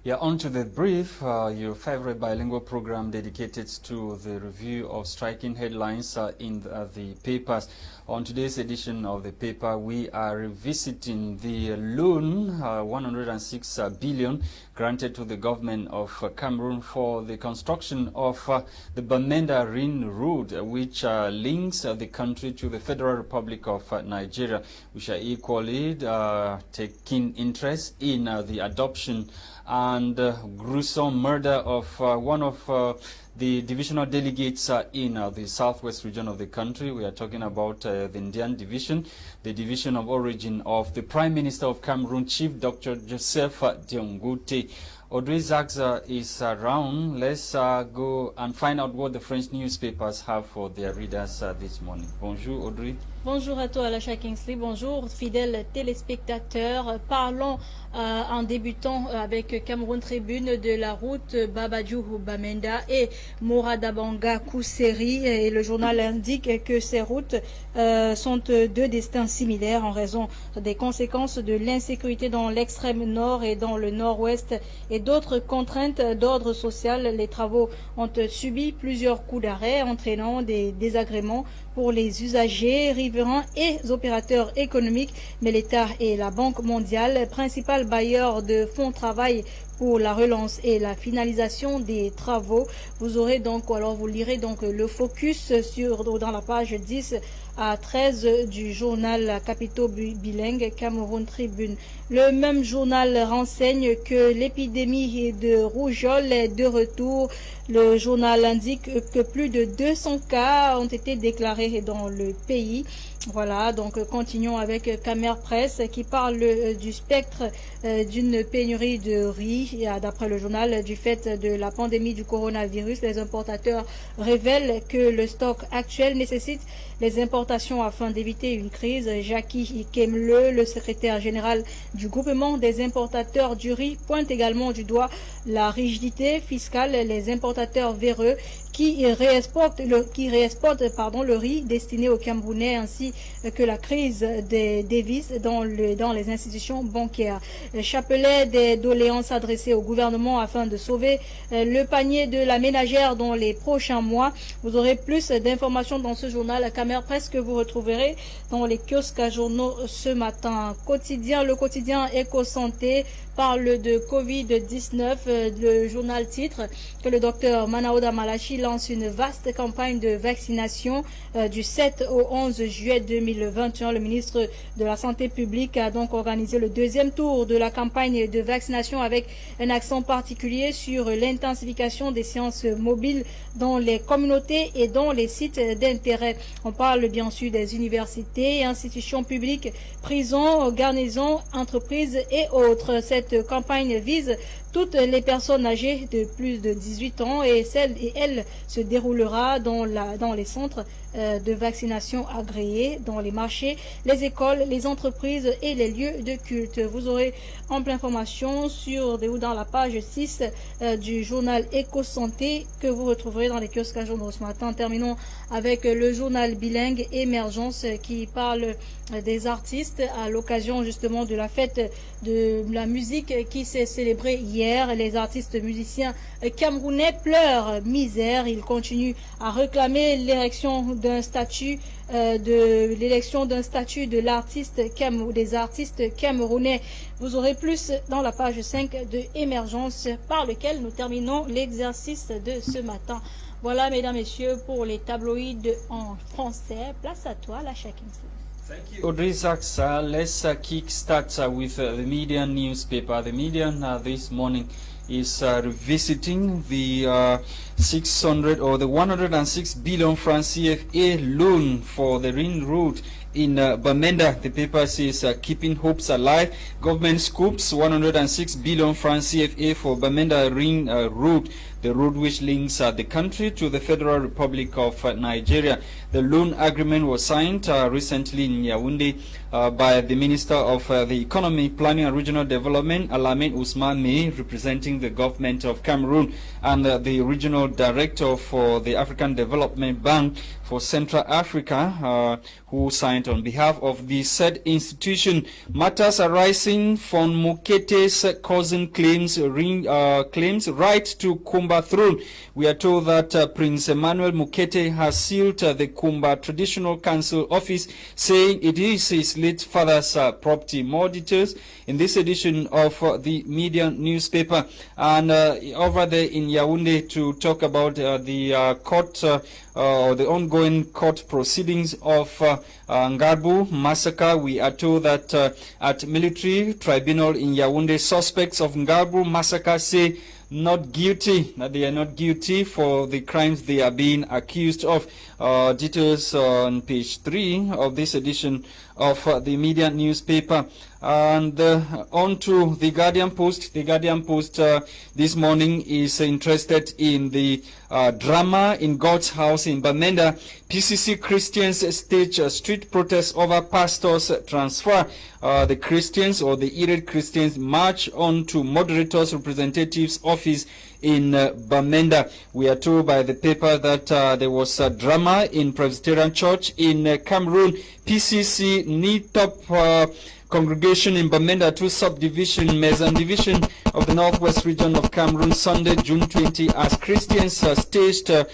Yeah, on to the brief, your favorite bilingual program dedicated to the review of striking headlines in the papers. On today's edition of the paper, we are revisiting the loan, 106 billion, granted to the government of Cameroon for the construction of the Bamenda Ring Road, which links the country to the Federal Republic of Nigeria, which are equally taking interest in the adoption and gruesome murder of one of the divisional delegates in the southwest region of the country. We are talking about the Indian division, the division of origin of the Prime Minister of Cameroon, Chief Dr. Joseph Diangote. Audrey Zaxa is around. Let's go and find out what the French newspapers have for their readers this morning. Bonjour Audrey. Bonjour à toi Alacha Kingsley, bonjour fidèles téléspectateurs. Parlons en débutant avec Cameroun Tribune de la route Babadjou-Bamenda et Moradabanga-Kousseri. Et le journal indique que ces routes sont deux destins similaires en raison des conséquences de l'insécurité dans l'extrême nord et dans le nord-ouest et d'autres contraintes d'ordre social. Les travaux ont subi plusieurs coups d'arrêt entraînant des désagréments pour les usagers, riverains et opérateurs économiques, mais l'État et la Banque mondiale, principal bailleur de fonds travail pour la relance et la finalisation des travaux. Vous aurez donc, ou alors vous lirez donc le focus dans la page 10 à 13 du journal Capitaux bilingue Cameroun Tribune. Le même journal renseigne que l'épidémie de rougeole est de retour. Le journal indique que plus de 200 cas ont été déclarés dans le pays. Voilà, donc continuons avec Camer Presse qui parle du spectre d'une pénurie de riz. D'après le journal, du fait de la pandémie du coronavirus, les importateurs révèlent que le stock actuel nécessite les importations afin d'éviter une crise. Jackie Ikemle, le secrétaire général du groupement des importateurs du riz, pointe également du doigt la rigidité fiscale, les importateurs véreux qui réexportent le riz destiné aux Camerounais ainsi que la crise des devises dans les institutions bancaires. Chapelet des doléances adressées au gouvernement afin de sauver le panier de la ménagère dans les prochains mois. Vous aurez plus d'informations dans ce journal Camer Presse que vous retrouverez dans les kiosques à journaux ce matin. Le quotidien Éco-Santé parle de Covid-19. Le journal titre que le docteur Manaouda Malachi lance une vaste campagne de vaccination du 7 au 11 juillet 2021. Le ministre de la Santé publique a donc organisé le deuxième tour de la campagne de vaccination avec un accent particulier sur l'intensification des séances mobiles dans les communautés et dans les sites d'intérêt. On parle bien sûr des universités, institutions publiques, prisons, garnisons, entreprises et autres. Cette campagne vise toutes les personnes âgées de plus de 18 ans et elle se déroulera dans les centres de vaccination agréés, dans les marchés, les écoles, les entreprises et les lieux de culte. Vous aurez ample information dans la page 6 du journal Éco-Santé que vous retrouverez dans les kiosques à journaux ce matin. Terminons avec le journal bilingue Émergence qui parle des artistes à l'occasion justement de la fête de la musique qui s'est célébrée hier. Les artistes musiciens camerounais pleurent misère. Ils continuent à réclamer l'érection d'un statut de l'artiste des artistes camerounais. Vous aurez plus dans la page 5 de Émergence par lequel nous terminons l'exercice de ce matin. Voilà, mesdames, messieurs, pour les tabloïds en français. Place à toi, Alacha Kingsley. Thank you. Audrey Zaxa, let's kickstart with the Median newspaper. The Median this morning is revisiting the 600 or the 106 billion franc CFA loan for the Ring Road in Bamenda. The paper says keeping hopes alive. Government scoops 106 billion francs CFA for Bamenda Ring Road, the road which links the country to the Federal Republic of Nigeria. The loan agreement was signed recently in Yaoundé by the Minister of the Economy, Planning and Regional Development, Alamin Ousmane, representing the government of Cameroon, and the Regional Director for the African Development Bank for Central Africa, who signed on behalf of the said institution. Matters arising from Mukete's cousin claims right to Kumba throne. We are told that Prince Emmanuel Mukete has sealed the Kumba Traditional Council office, saying it is his late father's property. More details in this edition of the Media newspaper. And over there in Yaoundé to talk about the court, the ongoing court proceedings of Ngarbu massacre. We are told that at military tribunal in Yaoundé, suspects of Ngarbu massacre say not guilty, that they are not guilty for the crimes they are being accused of. Details on page 3 of this edition of the Media newspaper. And on to the Guardian Post. The Guardian Post this morning is interested in the drama in God's house in Bamenda. PCC Christians stage street protests over pastor's transfer. The Christians, or the irate Christians, march on to Moderator's representative's office in Bamenda. We are told by the paper that there was a drama in Presbyterian Church in Cameroon. PCC need top congregation in Bamenda 2 subdivision, Maison Division of the Northwest region of Cameroon, Sunday, June 20, as Christians staged a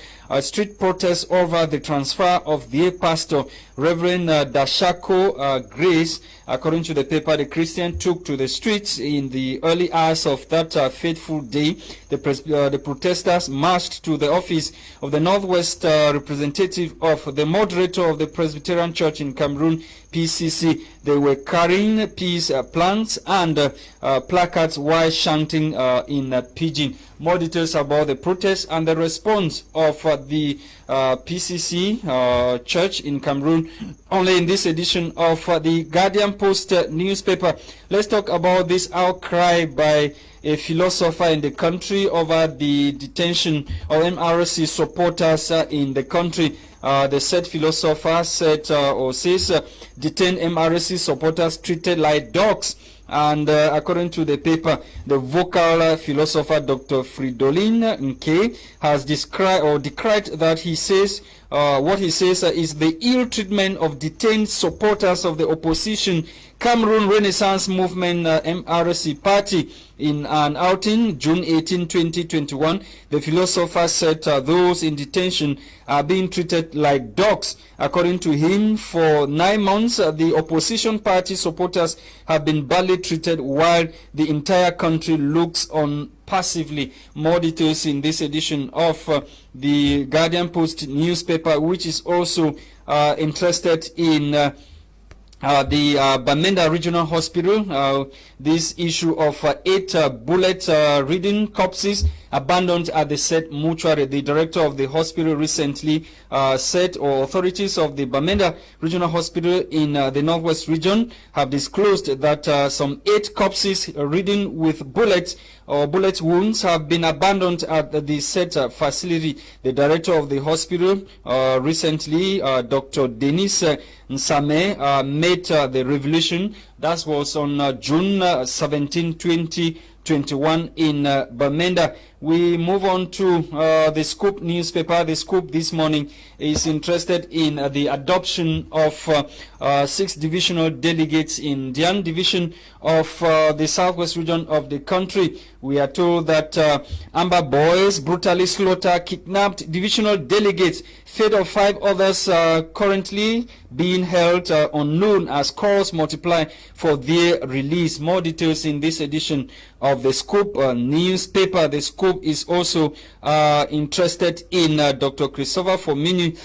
street protest over the transfer of their pastor, Reverend Dashako Grace. According to the paper, the Christian took to the streets in the early hours of that fateful day. The protesters marched to the office of the Northwest representative of the moderator of the Presbyterian Church in Cameroon, PCC. They were carrying peace plants and placards while chanting in pidgin. More details about the protest and the response of the PCC Church in Cameroon only in this edition of the Guardian Post newspaper. Let's talk about this outcry by a philosopher in the country over the detention of MRC supporters in the country. The said philosopher said or says detained MRC supporters treated like dogs. And according to the paper, the vocal philosopher Dr. Fridolin Nke has decried that he says what he says is the ill treatment of detained supporters of the opposition Cameroon Renaissance Movement MRC party. In an outing June 18, 2021, the philosopher said those in detention are being treated like dogs. According to him, for 9 months, the opposition party supporters have been badly treated while the entire country looks on passively. More details in this edition of the Guardian Post newspaper, which is also interested in the Bamenda Regional Hospital. This issue of 8 bullet-ridden corpses abandoned at the said mortuary. The director of the hospital recently said, or authorities of the Bamenda Regional Hospital in the Northwest region have disclosed that some 8 corpses ridden with bullets or bullet wounds have been abandoned at the said facility. The director of the hospital recently, Dr. Denis Nsame, made the revelation. That was on June 17, 2021 in Bamenda. We move on to the Scoop newspaper. The Scoop this morning is interested in the adoption of 6 divisional delegates in Dian division of the southwest region of the country. We are told that Amber Boys brutally slaughtered, kidnapped divisional delegates. Fate of 5 others currently being held unknown as calls multiply for their release. More details in this edition of the Scoop newspaper. The Scoop is also interested in Dr. Christopher Fomini,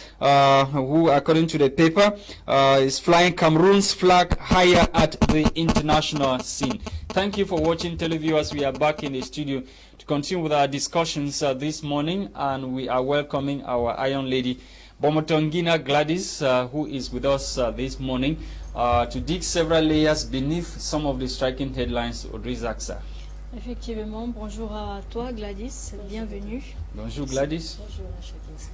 who, according to the paper, is flying Cameroon's flag higher at the international scene. Thank you for watching, televiewers. We are back in the studio to continue with our discussions this morning, and we are welcoming our Iron Lady, Bomotongina Gladys, who is with us this morning to dig several layers beneath some of the striking headlines. Audrey Zaksa. Effectivement, bonjour à toi Gladys, bienvenue. Bonjour Gladys. Bonjour Chakins.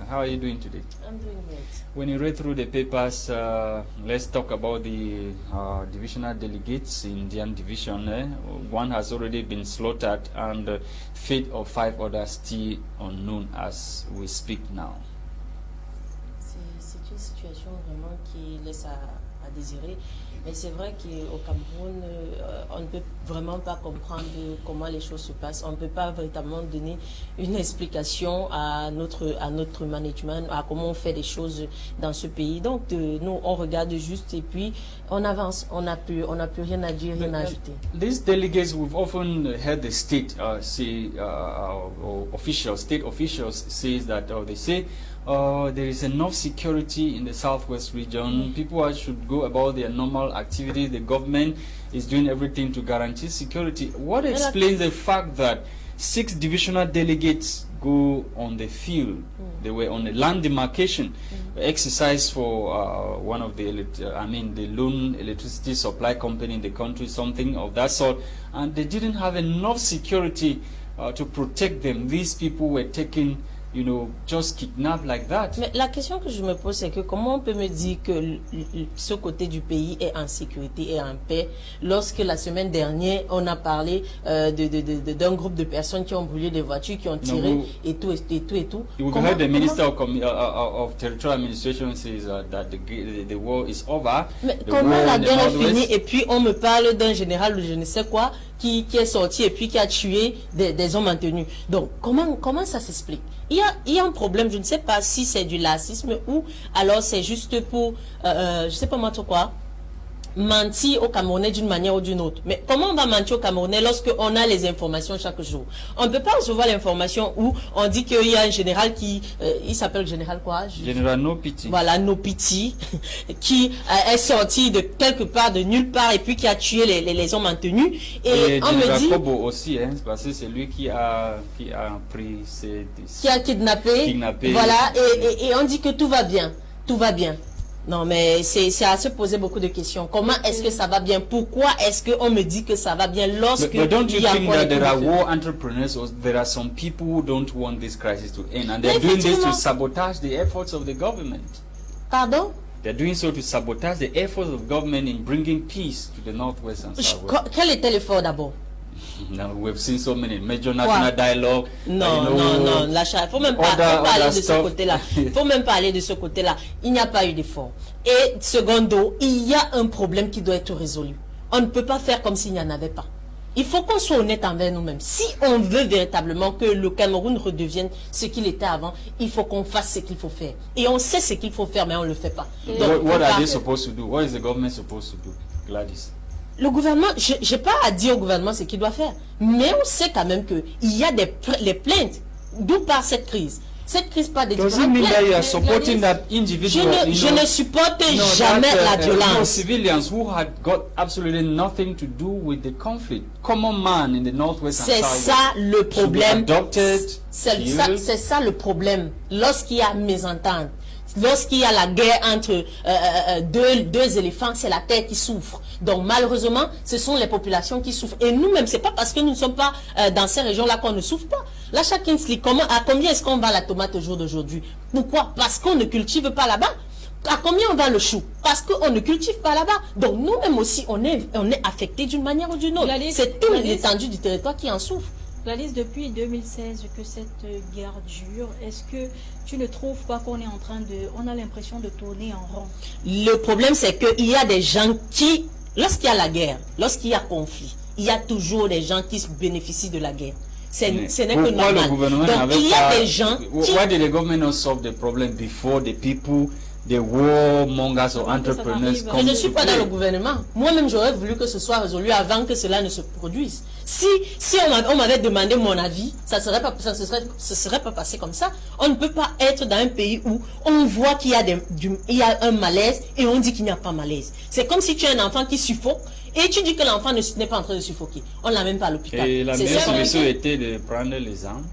How are you doing today? I'm doing great. When you read through the papers, let's talk about the divisional delegates in Indian division. One has already been slaughtered and the fate of 5 others still unknown as we speak now. C'est une situation vraiment qui laisse à désirer. Mais c'est vrai qu'au Cameroun, on ne peut vraiment pas comprendre comment les choses se passent. On ne peut pas véritablement donner une explication à notre management, à comment on fait les choses dans ce pays. Donc, nous, on regarde juste et puis on avance. On n'a plus rien à dire, rien à ajouter. These delegates, we've often heard the state state officials says that, they say, there is enough security in the southwest region. People should go about their normal activities. The government is doing everything to guarantee security. What explains the fact that 6 divisional delegates go on the field? They were on a land demarcation exercise for one of the lone electricity supply company in the country, something of that sort, and they didn't have enough security to protect them. These people were taken, just kidnapped like that. Mais la question que je me pose, c'est que comment on peut me dire que ce côté du pays est en sécurité et en paix, lorsque la semaine dernière, on a parlé d'un groupe de personnes qui ont brûlé des voitures, qui ont tiré et tout. You heard the Minister of Territorial Administration says that the war is over. Mais comment la guerre est finie et puis on me parle d'un général ou je ne sais quoi qui est sorti et puis qui a tué des hommes en tenue. Donc, comment ça s'explique? Il y a un problème, je ne sais pas si c'est du lacisme ou alors c'est juste pour, je ne sais pas moi trop quoi, mentir aux Camerounais d'une manière ou d'une autre. Mais comment on va mentir aux Camerounais lorsqu'on a les informations chaque jour? On ne peut pas recevoir l'information où on dit qu'il y a un général qui, il s'appelle le général quoi? Général Nopiti. Voilà, Nopiti, qui est sorti de quelque part, de nulle part, et puis qui a tué les hommes en tenue. Et on me dit... Kobo aussi, parce que c'est lui qui a pris qui a kidnappé. Voilà, et on dit que tout va bien. Tout va bien. Non, mais c'est à se poser beaucoup de questions. Comment est-ce que ça va bien? Pourquoi est-ce qu'on me dit que ça va bien lorsque but don't you think that there are war entrepreneurs, or there are some people who don't want this crisis to end, and they're doing this to sabotage the efforts of the government? Pardon? They're doing so to sabotage the efforts of government in bringing peace to the northwest and southwest. Quel était l'effort d'abord? Now, we've seen so many major national dialogue. Non, l'achat. Il faut même pas parler de ce côté-là. Il faut même pas aller de ce côté-là. Il n'y a pas eu d'effort. Et secondo, il y a un problème qui doit être résolu. On ne peut pas faire comme s'il n'y en avait pas. Il faut qu'on soit honnête envers nous-mêmes. Si on veut véritablement que le Cameroun redevienne ce qu'il était avant, il faut qu'on fasse ce qu'il faut faire. Et on sait ce qu'il faut faire, mais on ne le fait pas. Donc, what are they supposed to do? What is the government supposed to do, Gladys? Le gouvernement, je n'ai pas à dire au gouvernement ce qu'il doit faire, mais on sait quand même qu'il y a les plaintes, d'où part cette crise. Cette crise part des différentes plaintes. Je ne supporte jamais la violence. Civilians who had got absolutely nothing to do with the conflict. Common man in the northwest and southwest. C'est ça le problème. C'est ça le problème. Lorsqu'il y a mésentente, lorsqu'il y a la guerre entre deux éléphants, c'est la terre qui souffre. Donc malheureusement, ce sont les populations qui souffrent. Et nous-mêmes, c'est pas parce que nous ne sommes pas dans ces régions-là qu'on ne souffre pas. Là, chacun se dit, à combien est-ce qu'on vend la tomate au jour d'aujourd'hui? Pourquoi? Parce qu'on ne cultive pas là-bas. À combien on vend le chou? Parce qu'on ne cultive pas là-bas. Donc nous-mêmes aussi, on est affectés d'une manière ou d'une autre. C'est toute l'étendue du territoire qui en souffre. Gladys, depuis 2016 que cette guerre dure, est-ce que tu ne trouves pas qu'on est en train on a l'impression de tourner en rond? Le problème, c'est qu'il y a des gens qui, lorsqu'il y a la guerre, lorsqu'il y a conflit, il y a toujours des gens qui bénéficient de la guerre. Ce n'est que normal. Donc il y a des gens qui... Why did the government not solve the problem before the people, the warmongers or entrepreneurs come? Je ne suis pas dans le gouvernement. Moi-même, j'aurais voulu que ce soit résolu avant que cela ne se produise. Si on m'avait demandé mon avis, ça se serait pas passé comme ça. On ne peut pas être dans un pays où on voit qu'il y a un malaise et on dit qu'il n'y a pas malaise. C'est comme si tu as un enfant qui suffoque et tu dis que l'enfant n'est pas en train de suffoquer. On ne l'a même pas à l'hôpital. Et la meilleure solution était de prendre les armes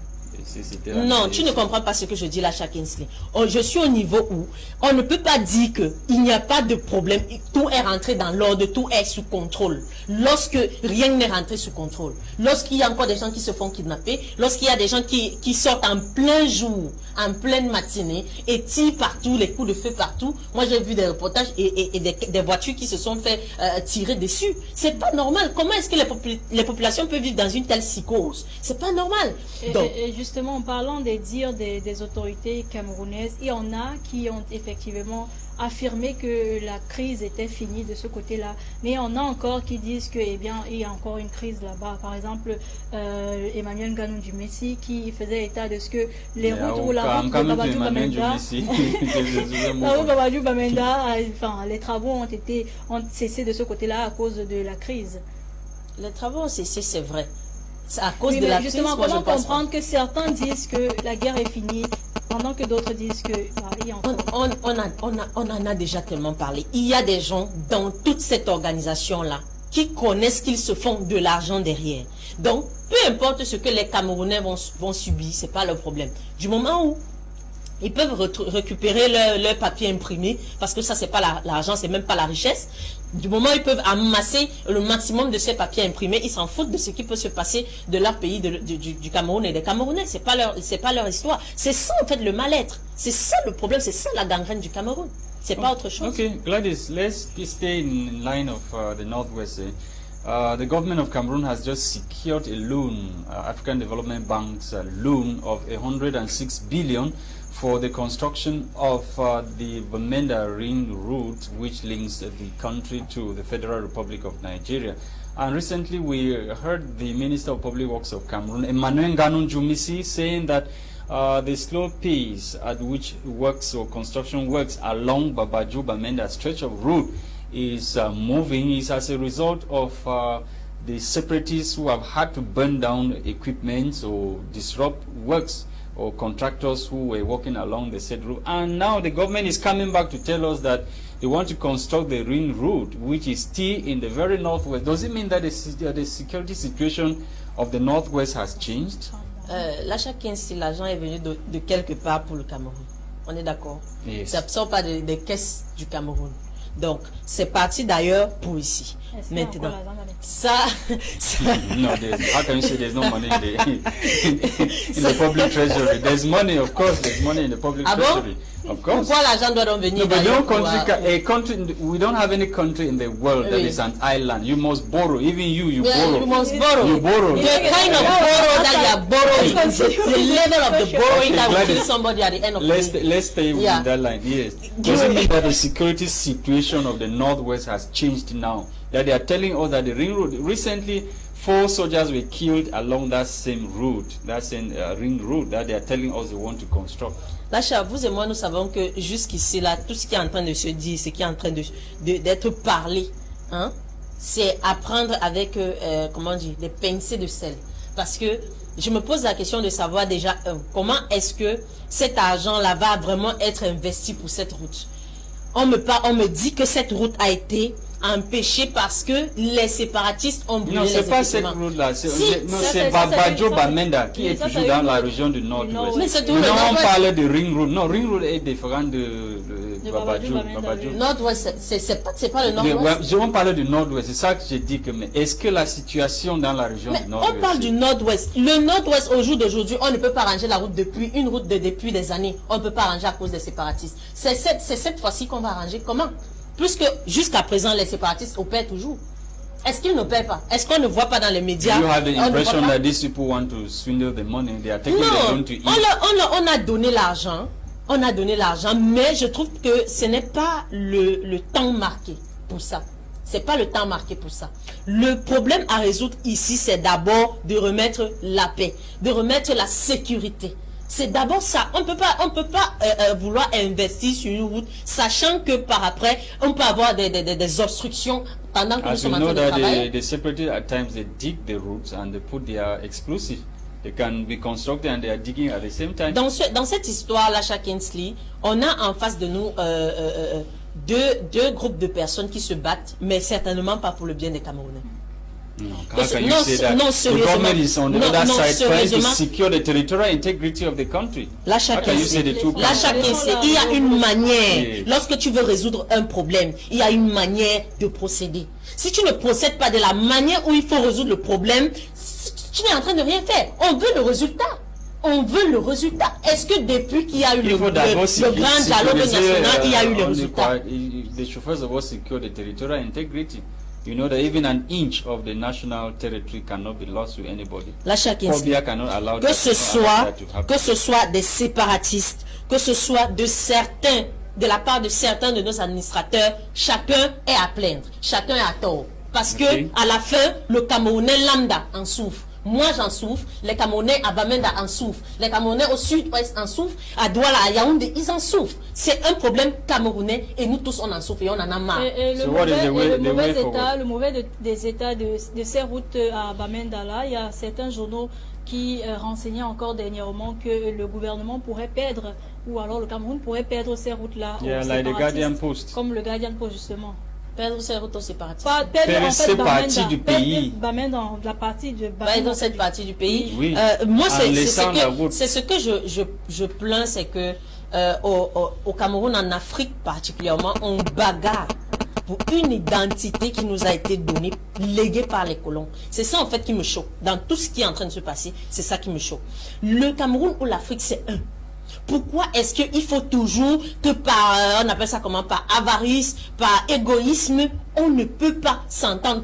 Non, tu ne comprends pas ce que je dis là, Kinsley. Je suis au niveau où on ne peut pas dire qu'il n'y a pas de problème. Tout est rentré dans l'ordre, tout est sous contrôle. Lorsque rien n'est rentré sous contrôle, lorsqu'il y a encore des gens qui se font kidnapper, lorsqu'il y a des gens qui sortent en plein jour, en pleine matinée, et tirent partout, les coups de feu partout. Moi, j'ai vu des reportages et des voitures qui se sont fait tirer dessus. C'est pas normal. Comment est-ce que les populations peuvent vivre dans une telle psychose? C'est pas normal. Et justement, en parlant des dires des autorités camerounaises, il y en a qui ont effectivement affirmé que la crise était finie de ce côté-là. Mais il y en a encore qui disent que, eh bien, il y a encore une crise là-bas. Par exemple, Emmanuel Nganou du Messi qui faisait état de ce que les routes ou la route de Babadou Bamenda, enfin, les travaux ont cessé de ce côté-là à cause de la crise. Les travaux ont cessé, c'est vrai. À cause de la crise, justement, comment comprendre que certains disent que la guerre est finie pendant que d'autres disent que on en a déjà tellement parlé. Il y a des gens dans toute cette organisation-là qui connaissent qu'ils se font de l'argent derrière. Donc, peu importe ce que les Camerounais vont subir, c'est pas leur problème. Du moment où ils peuvent récupérer leur papier imprimé, parce que ça, c'est pas l'argent, c'est même pas la richesse. Du moment où ils peuvent amasser le maximum de ces papiers imprimés, ils s'en foutent de ce qui peut se passer de leur pays, du Cameroun et des Camerounais. C'est pas leur histoire. C'est ça, en fait, le mal-être. C'est ça le problème, c'est ça la gangrène du Cameroun. C'est pas autre chose. Okay, Gladys, let's stay in line of the Northwest. The government of Cameroon has just secured a loan, African Development Bank's loan of 106 billion for the construction of the Bamenda Ring Route, which links the country to the Federal Republic of Nigeria. And recently we heard the Minister of Public Works of Cameroon, Emmanuel Nganou Djumisi, saying that the slow pace at which works or construction works along Babadou Bamenda stretch of road is moving is as a result of the separatists who have had to burn down equipment or disrupt works or contractors who were working along the said route. And now the government is coming back to tell us that they want to construct the ring road, which is still in the very northwest. Does it mean that the security situation of the northwest has changed? L'achat Kinsley, l'argent est venu de quelque part pour le Cameroun. On est d'accord? Yes. Ça ne sort pas des caisses du Cameroun. Donc, c'est parti d'ailleurs pour ici. Maintenant, ça no, how can you say there's no money in the public treasury? There's money, of course, there's money in the public treasury. Of course. Pourquoi l'argent doit donc venir? No, but we don't have any country in the world that is an island. You must borrow. Even you borrow. You must borrow. You borrow. The kind of borrow that you are borrowing, the level of the borrowing that will kill somebody at the end of the day. Let's stay with that line. Yes. Does it mean that the security situation of the northwest has changed now? That they are telling us that the ring road recently 4 soldiers were killed along that same route, that same ring road that they are telling us they want to construct. Lacha, vous et moi, nous savons que jusqu'ici, là, tout ce qui est en train de se dire, ce qui est en train d'être parlé, hein, c'est à prendre avec, comment dire, des pincées de sel. Parce que je me pose la question de savoir déjà comment est-ce que cet argent-là va vraiment être investi pour cette route. On me dit que cette route a été empêché parce que les séparatistes ont brûlé les équipements. Non, c'est pas cette route-là. C'est Babadou Bamenda qui est toujours dans la région du nord-ouest. Mais on parlait de Ring Road. Non, Ring Road est différent de Babadou. Nord-ouest, c'est pas le nord-ouest. On parlait du nord-ouest. C'est ça que j'ai dit. Mais est-ce que la situation dans la région du nord-ouest... On parle du nord-ouest. Le nord-ouest, au jour d'aujourd'hui, on ne peut pas ranger la route depuis des années. On ne peut pas ranger à cause des séparatistes. C'est cette fois-ci qu'on va ranger. Comment? Puisque jusqu'à présent, les séparatistes opèrent toujours. Est-ce qu'ils n'opèrent pas? Est-ce qu'on ne voit pas dans les médias? You have the impression that these people want to swindle the money. They are taking the loan to eat. On a donné l'argent. On a donné l'argent, mais je trouve que ce n'est pas le temps marqué pour ça. C'est pas le temps marqué pour ça. Le problème à résoudre ici, c'est d'abord de remettre la paix, de remettre la sécurité. C'est d'abord ça. On peut pas vouloir investir sur une route, sachant que par après, on peut avoir des obstructions pendant que nous sommes en train de travailler. The separatists at times they dig the routes and they put their explosives. They can be constructed and they are digging at the same time. Dans cette histoire-là, Kinsley, on a en face de nous deux groupes de personnes qui se battent, mais certainement pas pour le bien des Camerounais. How can you say that the government is on the other side trying to secure the territorial integrity of the country? Là, chacun sait. Il y a une manière. Lorsque tu veux résoudre un problème, il y a une manière de procéder. Si tu ne procèdes pas de la manière où il faut résoudre le problème, tu n'es en train de rien faire. On veut le résultat. On veut le résultat. Est-ce que depuis qu'il y a eu le grand dialogue national, il y a eu le résultat? The chauffeurs of us secure the territorial integrity. You know that even an inch of the national territory cannot be lost to anybody. Là, chacun que ce soit des séparatistes, que ce soit de la part de certains de nos administrateurs, chacun est à plaindre, chacun est à tort. Parce que à la fin, le Camerounais lambda en souffre. Moi, j'en souffre. Les Camerounais à Bamenda en souffrent. Les Camerounais au sud-ouest en souffrent. À Douala, à Yaoundé, ils en souffrent. C'est un problème camerounais et nous tous, on en souffre et on en a marre. Le mauvais des états de ces routes à Bamenda, là, il y a certains journaux qui renseignaient encore dernièrement que le gouvernement pourrait perdre, ou alors le Cameroun pourrait perdre ces routes-là. Like the Guardian Post. Comme le Guardian Post, justement. Perdre ces routes aux séparatistes. Perdre cette partie du pays. Bamenda, la partie de Bamenda. Dans cette partie du pays. Oui. Moi, c'est ce que je plains, c'est que au Cameroun, en Afrique particulièrement, on bagarre pour une identité qui nous a été donnée, léguée par les colons. C'est ça en fait qui me choque. Dans tout ce qui est en train de se passer, c'est ça qui me choque. Le Cameroun ou l'Afrique, c'est un. Pourquoi est-ce qu'il faut toujours que par, on appelle ça comment, par avarice, par égoïsme, on ne peut pas s'entendre,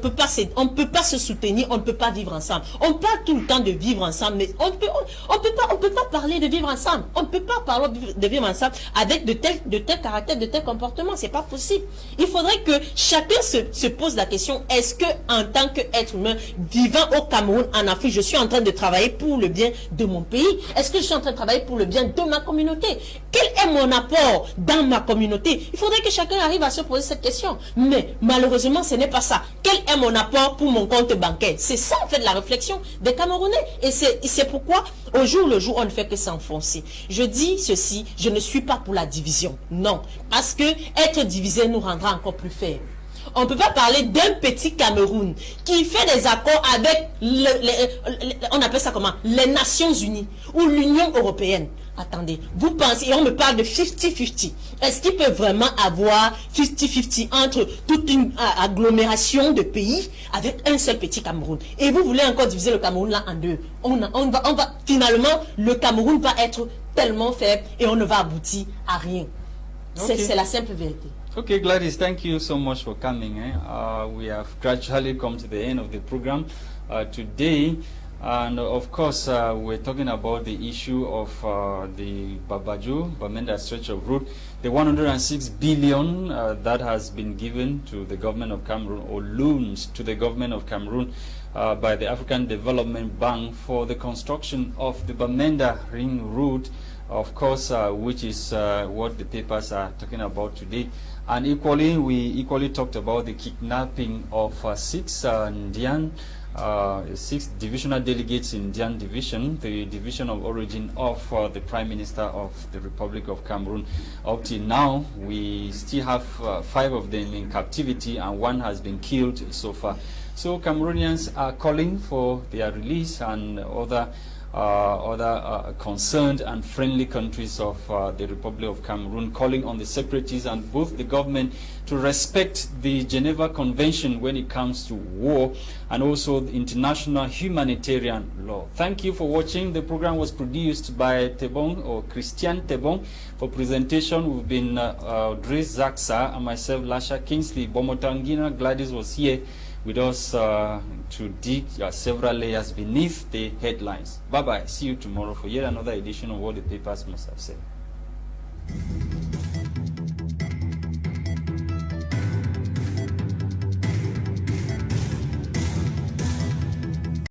on ne peut pas se soutenir, on ne peut pas vivre ensemble. On parle tout le temps de vivre ensemble, mais on peut pas parler de vivre ensemble. On ne peut pas parler de vivre ensemble avec de tels caractères, de tels comportements. C'est pas possible. Il faudrait que chacun se pose la question, est-ce que en tant qu'être humain vivant au Cameroun, en Afrique, je suis en train de travailler pour le bien de mon pays? Est-ce que je suis en train de travailler pour le bien de ma communauté? Quel est mon apport dans ma communauté? Il faudrait que chacun arrive à se poser cette question. Mais malheureusement, ce n'est pas ça. Quel est mon apport pour mon compte bancaire? C'est ça en fait la réflexion des Camerounais. Et c'est pourquoi au jour le jour, on ne fait que s'enfoncer. Je dis ceci, je ne suis pas pour la division. Non. Parce que être divisé nous rendra encore plus faibles. On ne peut pas parler d'un petit Cameroun qui fait des accords avec, on appelle ça comment, les Nations Unies ou l'Union Européenne. Attendez, vous pensez, et on me parle de 50-50. Est-ce qu'il peut vraiment avoir 50-50 entre toute une agglomération de pays avec un seul petit Cameroun? Et vous voulez encore diviser le Cameroun là en deux. Finalement, le Cameroun va être tellement faible et on ne va aboutir à rien. Okay. C'est la simple vérité. Okay, Gladys, thank you so much for coming. We have gradually come to the end of the program today. And of course, we're talking about the issue of the Bamenda stretch of road, the 106 billion that has been given to the government of Cameroon, or loans to the government of Cameroon by the African Development Bank for the construction of the Bamenda Ring Road, of course, which is what the papers are talking about today. And equally, we talked about the kidnapping of 6 Indian 6 divisional delegates in Dian Division, the division of origin of the Prime Minister of the Republic of Cameroon. Up till now, we still have 5 of them in captivity and 1 has been killed so far. So Cameroonians are calling for their release, and other concerned and friendly countries of the Republic of Cameroon calling on the separatists and both the government to respect the Geneva Convention when it comes to war, and also the international humanitarian law. Thank you for watching. The program was produced by Tebong, or Christian Tebong. For presentation, we've been Dries Zaksa and myself, Lasha Kingsley. Bomotangina Gladys was here with us to dig several layers beneath the headlines. Bye-bye. See you tomorrow for yet another edition of What the Papers Must Have Said.